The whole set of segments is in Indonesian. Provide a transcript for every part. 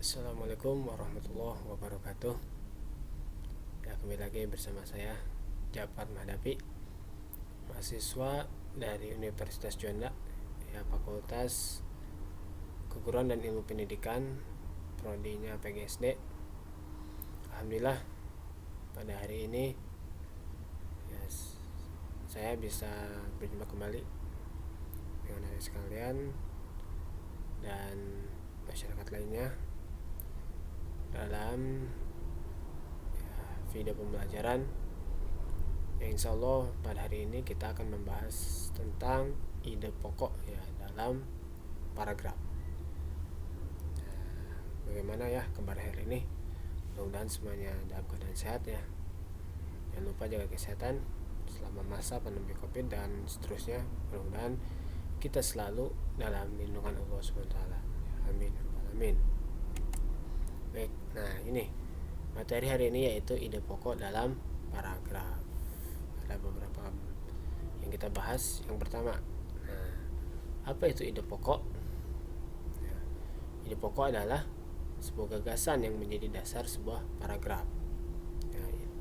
Assalamualaikum warahmatullahi wabarakatuh. Ya, kembali lagi bersama saya Jafar Mahdapi, mahasiswa dari Universitas Juanda, ya, Fakultas Keguruan dan Ilmu Pendidikan, prodinya PGSD. Alhamdulillah pada hari ini ya, saya bisa berjumpa kembali dengan adik sekalian dan masyarakat lainnya dalam video pembelajaran yang insya Allah pada hari ini kita akan membahas tentang ide pokok ya dalam paragraf. Bagaimana ya kabar hari ini? Mudah-mudahan semuanya dalam keadaan sehat ya. Jangan lupa jaga kesehatan selama masa pandemi COVID dan seterusnya. Mudah-mudahan kita selalu dalam lindungan Allah SWT. Amin. Amin. Baik, nah ini materi hari ini yaitu ide pokok dalam paragraf. Ada beberapa yang kita bahas. Yang pertama, nah, apa itu ide pokok? Ide pokok adalah sebuah gagasan yang menjadi dasar sebuah paragraf.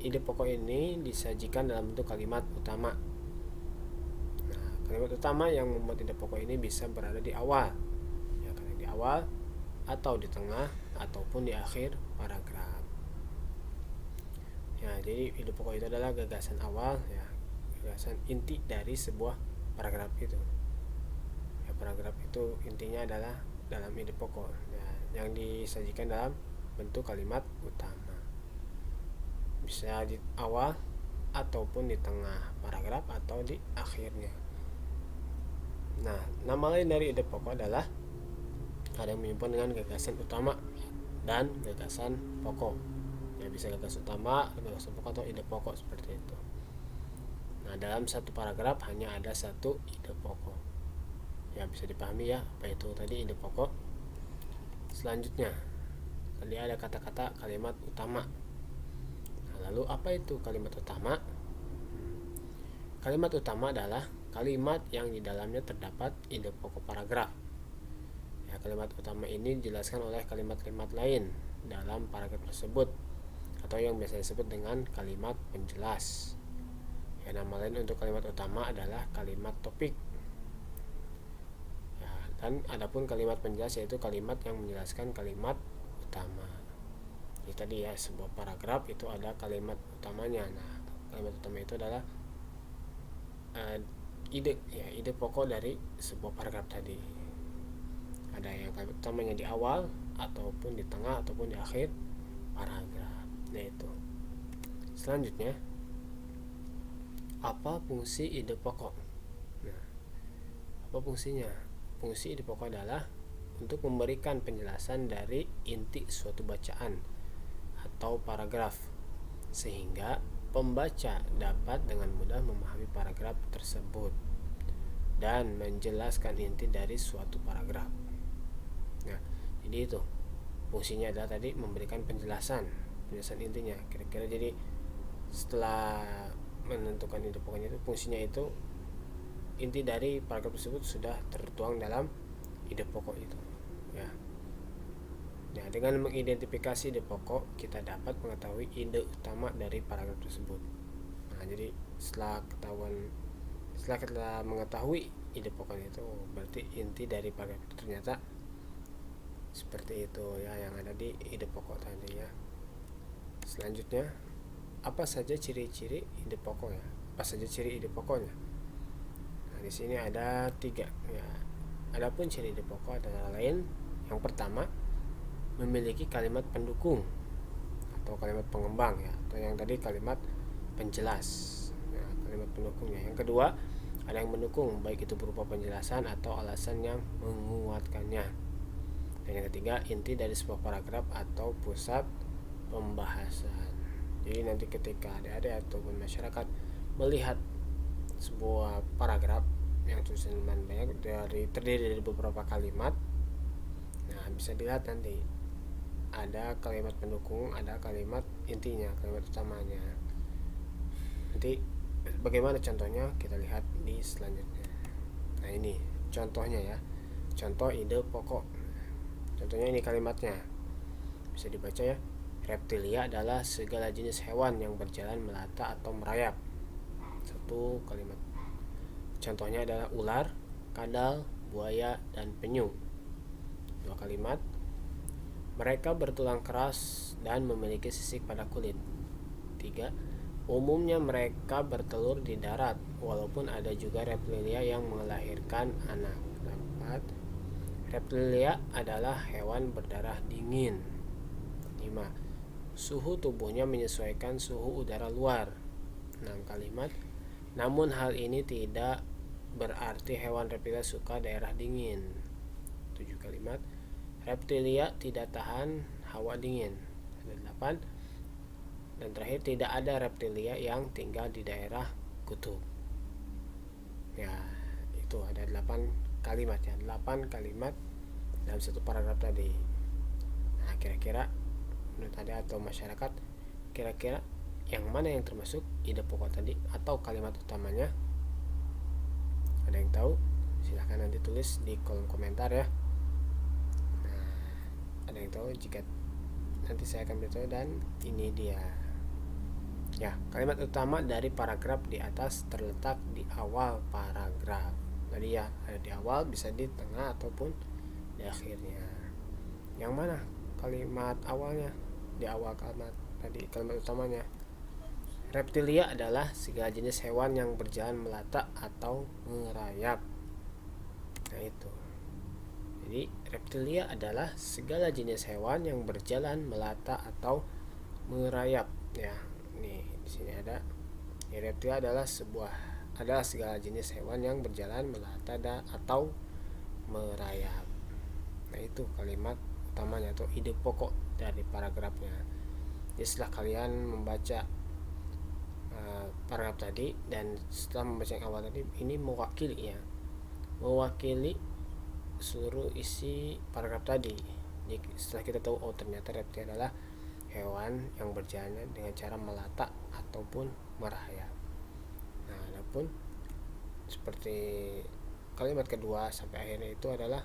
Ide pokok ini disajikan dalam bentuk kalimat utama. Nah, kalimat utama yang membuat ide pokok ini bisa berada di awal, ya, karena di awal atau di tengah ataupun di akhir paragraf. Ya, jadi ide pokok itu adalah gagasan awal, ya, gagasan inti dari sebuah paragraf itu. Ya, paragraf itu intinya adalah dalam ide pokok, ya, yang disajikan dalam bentuk kalimat utama. Bisa di awal ataupun di tengah paragraf atau di akhirnya. Nah, nama lain dari ide pokok adalah ada yang menyimpan dengan gagasan utama dan gagasan pokok. Ya, bisa gagasan utama, gagasan pokok atau ide pokok seperti itu. Nah, dalam satu paragraf hanya ada satu ide pokok. Ya, bisa dipahami ya apa itu tadi ide pokok. Selanjutnya, tadi ada kata-kata kalimat utama. Nah, lalu apa itu kalimat utama? Kalimat utama adalah kalimat yang di dalamnya terdapat ide pokok paragraf. Ya, kalimat utama ini dijelaskan oleh kalimat-kalimat lain dalam paragraf tersebut atau yang biasa disebut dengan kalimat penjelas. Ya, nama lain untuk kalimat utama adalah kalimat topik. Ya, dan adapun kalimat penjelas yaitu kalimat yang menjelaskan kalimat utama. Jadi tadi ya, sebuah paragraf itu ada kalimat utamanya. Nah, kalimat utama itu adalah ide pokok dari sebuah paragraf tadi. Ada yang kalimat utamanya di awal ataupun di tengah ataupun di akhir paragraf. Nah, itu. Selanjutnya, apa fungsi ide pokok? Nah, apa fungsinya? Fungsi ide pokok adalah untuk memberikan penjelasan dari inti suatu bacaan atau paragraf sehingga pembaca dapat dengan mudah memahami paragraf tersebut dan menjelaskan inti dari suatu paragraf. Nah, jadi itu fungsinya adalah tadi memberikan penjelasan intinya. Kira-kira jadi setelah menentukan ide pokoknya itu, fungsinya itu inti dari paragraf tersebut sudah tertuang dalam ide pokok itu. Ya. Nah, dengan mengidentifikasi ide pokok, kita dapat mengetahui ide utama dari paragraf tersebut. Nah, jadi setelah kita mengetahui ide pokoknya itu, berarti inti dari paragraf itu ternyata seperti itu ya yang ada di ide pokok tadi ya. Selanjutnya, apa saja ciri-ciri ide pokoknya? Apa saja ciri ide pokoknya? Nah, di sini ada 3 ya. Adapun ciri ide pokok adalah lain. Yang pertama, memiliki kalimat pendukung atau kalimat pengembang ya, atau yang tadi kalimat penjelas. Ya, kalimat pendukungnya. Yang kedua, ada yang mendukung baik itu berupa penjelasan atau alasan yang menguatkannya. Dan yang ketiga, inti dari sebuah paragraf atau pusat pembahasan. Jadi nanti ketika adik-adik ataupun masyarakat melihat sebuah paragraf yang tulisan banyak terdiri dari beberapa kalimat, nah bisa dilihat nanti ada kalimat pendukung, ada kalimat intinya, kalimat utamanya. Nanti bagaimana contohnya kita lihat di selanjutnya. Nah, ini contohnya ya, contoh ide pokok. Contohnya ini kalimatnya. bisa dibaca ya. Reptilia adalah segala jenis hewan yang berjalan melata atau merayap. Satu kalimat. Contohnya adalah ular, kadal, buaya, dan penyu. Dua kalimat. Mereka bertulang keras dan memiliki sisik pada kulit. Tiga. Umumnya mereka bertelur di darat, walaupun ada juga reptilia yang melahirkan anak. Empat. Reptilia adalah hewan berdarah dingin. 5. Suhu tubuhnya menyesuaikan suhu udara luar. 6 kalimat. Namun hal ini tidak berarti hewan reptilia suka daerah dingin. 7 kalimat. Reptilia tidak tahan hawa dingin. 8. Dan terakhir, tidak ada reptilia yang tinggal di daerah kutub. Ya, itu ada 8 kalimat ya. 8 kalimat dalam satu paragraf tadi. Nah, kira-kira menurut Anda atau masyarakat, kira-kira yang mana yang termasuk ide pokok tadi atau kalimat utamanya? Ada yang tahu? Silahkan nanti tulis di kolom komentar ya. Nah, ada yang tahu? Jika nanti saya akan beritahu. Dan ini dia ya, kalimat utama dari paragraf di atas terletak di awal paragraf. Tadi ya, ada di awal, bisa di tengah ataupun di akhirnya. Yang mana kalimat awalnya? Di awal kalimat tadi, kalimat utamanya. Reptilia adalah segala jenis hewan yang berjalan melata atau merayap. Nah itu. Jadi reptilia adalah segala jenis hewan yang berjalan melata atau merayap. Ya, nih di sini ada. Reptilia adalah segala jenis hewan yang berjalan melata atau merayap. Nah itu kalimat utamanya atau ide pokok dari paragrafnya. Jadi setelah kalian membaca paragraf tadi, dan setelah membaca yang awal tadi, ini mewakili seluruh isi paragraf tadi. Jadi setelah kita tahu, oh ternyata reptil adalah hewan yang berjalan dengan cara melata ataupun merayap. Nah, adapun seperti kalimat kedua sampai akhirnya itu adalah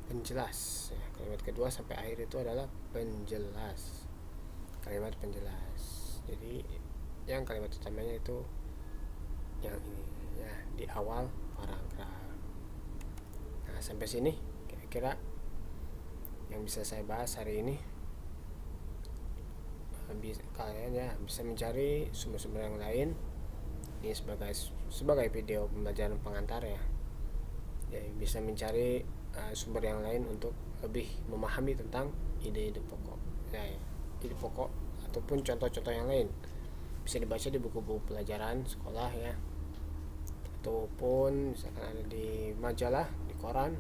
penjelas ya. Kalimat kedua sampai akhir itu adalah penjelas, kalimat penjelas. Jadi yang kalimat utamanya itu yang ini ya, di awal paragraf. Nah, sampai sini kira-kira yang bisa saya bahas hari ini. Kalian ya bisa mencari sumber-sumber yang lain. Ini sebagai video pembelajaran pengantar ya. Ya, bisa mencari sumber yang lain untuk lebih memahami tentang ide-ide pokok ya, ide pokok ataupun contoh-contoh yang lain bisa dibaca di buku-buku pelajaran sekolah ya, ataupun misalkan ada di majalah, di koran,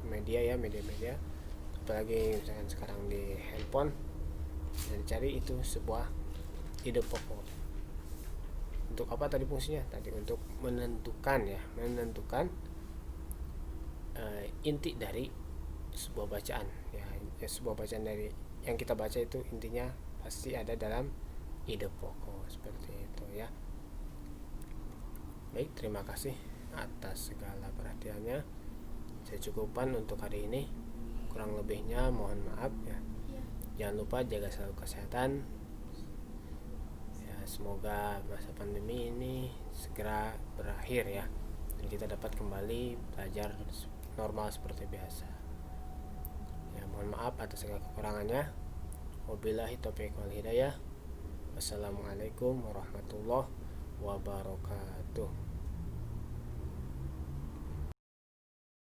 media, apalagi misalkan sekarang di handphone. Dan cari itu sebuah ide pokok. Untuk apa tadi fungsinya? Tadi untuk menentukan inti dari sebuah bacaan ya, sebuah bacaan dari yang kita baca itu intinya pasti ada dalam ide pokok, seperti itu ya. Baik, terima kasih atas segala perhatiannya. Saya cukupkan untuk hari ini, kurang lebihnya mohon maaf ya. Jangan lupa jaga selalu kesehatan ya, semoga masa pandemi ini segera berakhir ya, dan kita dapat kembali belajar normal seperti biasa ya. Mohon maaf atas segala kekurangannya. Wabillahi taufiq wal hidayah. Wassalamualaikum warahmatullahi wabarakatuh.